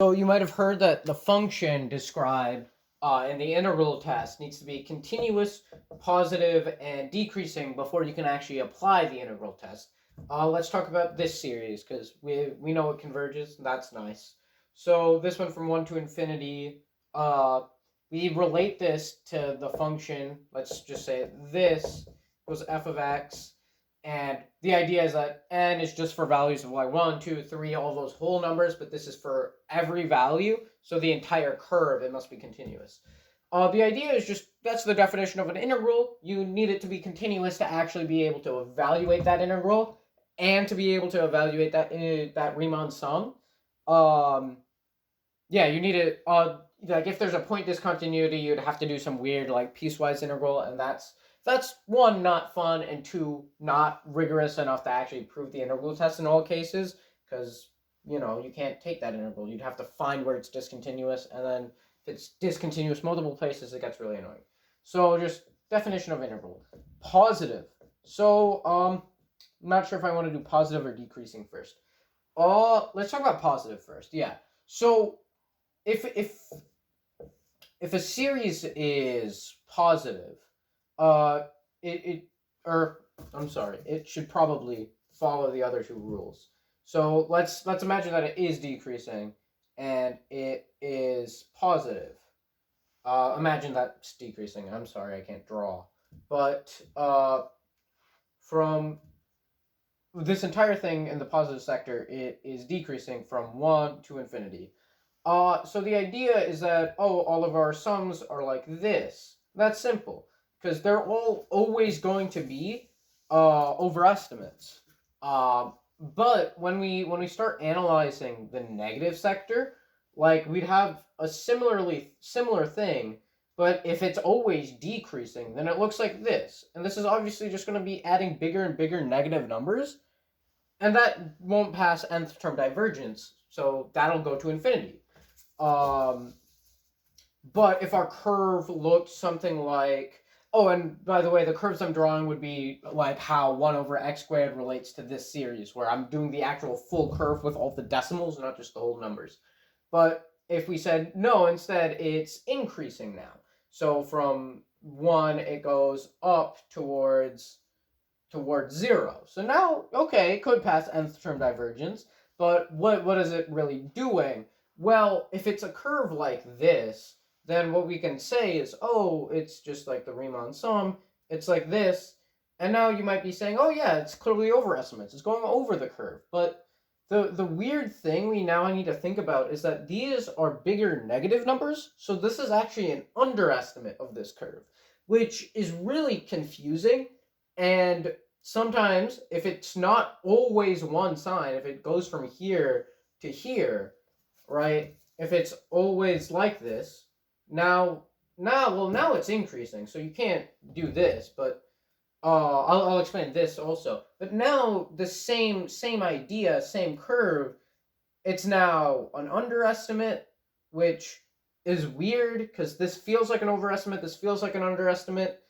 So you might have heard that the function described in the integral test needs to be continuous, positive, and decreasing before you can actually apply the integral test. Let's talk about this series because we know it converges. That's nice. So this one from 1 to infinity, uh, we relate this to the function. Let's just say this was f of x, and the idea is that n is just for values of like 1, 2, 3, all those whole numbers, but this is for every value. So the entire curve, it must be continuous. The idea is just that's the definition of an integral. You need it to be continuous to actually be able to evaluate that integral and to be able to evaluate that Riemann sum. Yeah, you need it. Like if there's a point discontinuity, you'd have to do some weird like piecewise integral, and that's one, not fun, and two, not rigorous enough to actually prove the integral test in all cases, because you can't take that integral. You'd have to find where it's discontinuous, and then if it's discontinuous multiple places, it gets really annoying. So just definition of integral. Positive. So I'm not sure if I want to do positive or decreasing first. Let's talk about positive first. Yeah. So if a series is positive, uh, it or I'm sorry, it should probably follow the other two rules. So let's imagine that it is decreasing and it is positive. Imagine that's decreasing. I'm sorry, I can't draw, but from this entire thing in the positive sector, it is decreasing from 1 to infinity. So the idea is that, all of our sums are like this. That's simple, because they're all always going to be overestimates. But when we start analyzing the negative sector, like we'd have a similar thing, but if it's always decreasing, then it looks like this. And this is obviously just going to be adding bigger and bigger negative numbers, and that won't pass nth term divergence, so that'll go to infinity. Um, but if our curve looked something like, and by the way, the curves I'm drawing would be like how 1 over x squared relates to this series, where I'm doing the actual full curve with all the decimals, not just the whole numbers. But if we said, no, instead it's increasing now. So from 1, it goes up towards 0. So now, okay, it could pass nth term divergence, but what is it really doing? Well, if it's a curve like this, then what we can say is, it's just like the Riemann sum. It's like this, and now you might be saying, yeah, it's clearly overestimates. It's going over the curve. But the weird thing we now need to think about is that these are bigger negative numbers, so this is actually an underestimate of this curve, which is really confusing. And sometimes, if it's not always one sign, if it goes from here to here, right? If it's always like this, now it's increasing, so you can't do this. But I'll explain this also. But now the same idea, same curve, it's now an underestimate, which is weird because this feels like an overestimate, this feels like an underestimate,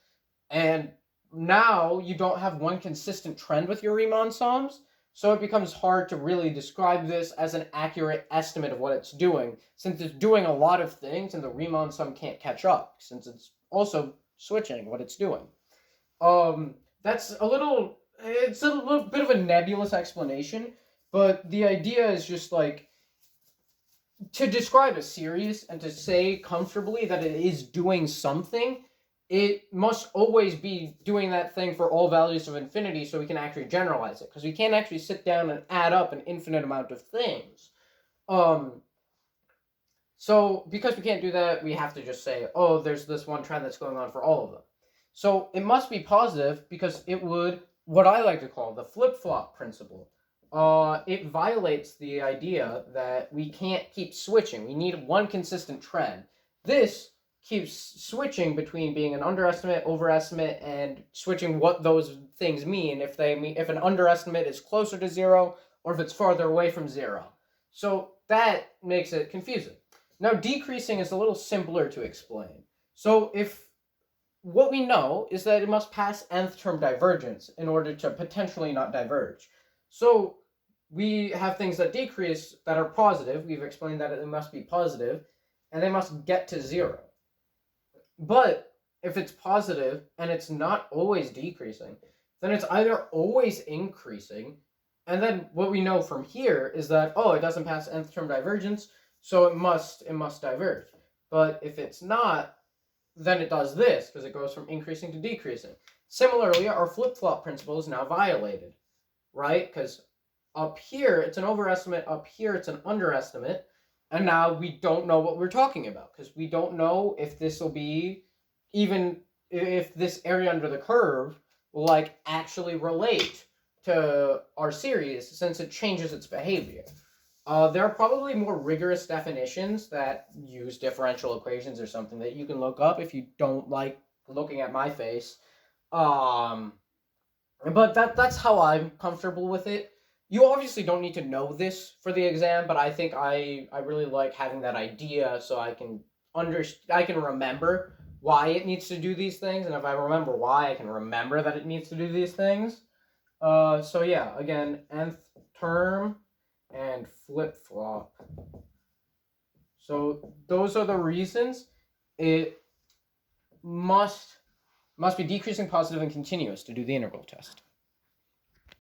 and now you don't have one consistent trend with your Riemann sums, so it becomes hard to really describe this as an accurate estimate of what it's doing, since it's doing a lot of things and the Riemann sum can't catch up, since it's also switching what it's doing. That's it's a little bit of a nebulous explanation, but the idea is just like to describe a series and to say comfortably that it is doing something, it must always be doing that thing for all values of infinity, so we can actually generalize it, because we can't actually sit down and add up an infinite amount of things. So because we can't do that, we have to just say, there's this one trend that's going on for all of them. So it must be positive, because it would, what I like to call the flip-flop principle. It violates the idea that we can't keep switching. We need one consistent trend. This keeps switching between being an underestimate, overestimate, and switching what those things mean. If an underestimate is closer to 0, or if it's farther away from 0. So that makes it confusing. Now, decreasing is a little simpler to explain. So if what we know is that it must pass nth term divergence in order to potentially not diverge. So we have things that decrease that are positive. We've explained that it must be positive, and they must get to 0. But if it's positive and it's not always decreasing, then it's either always increasing, and then what we know from here is that, oh, it doesn't pass nth term divergence, so it must diverge. But if it's not, then it does this, because it goes from increasing to decreasing. Similarly, our flip-flop principle is now violated, right? Because up here, it's an overestimate, up here, it's an underestimate, and now we don't know what we're talking about, because we don't know if this will be, even if this area under the curve will, like, actually relate to our series, since it changes its behavior. There are probably more rigorous definitions that use differential equations or something that you can look up if you don't like looking at my face. But that's how I'm comfortable with it. You obviously don't need to know this for the exam, but I think I really like having that idea, so I can remember why it needs to do these things, and if I remember why, I can remember that it needs to do these things. So yeah, again, nth term and flip-flop. So those are the reasons it must be decreasing, positive, and continuous to do the integral test.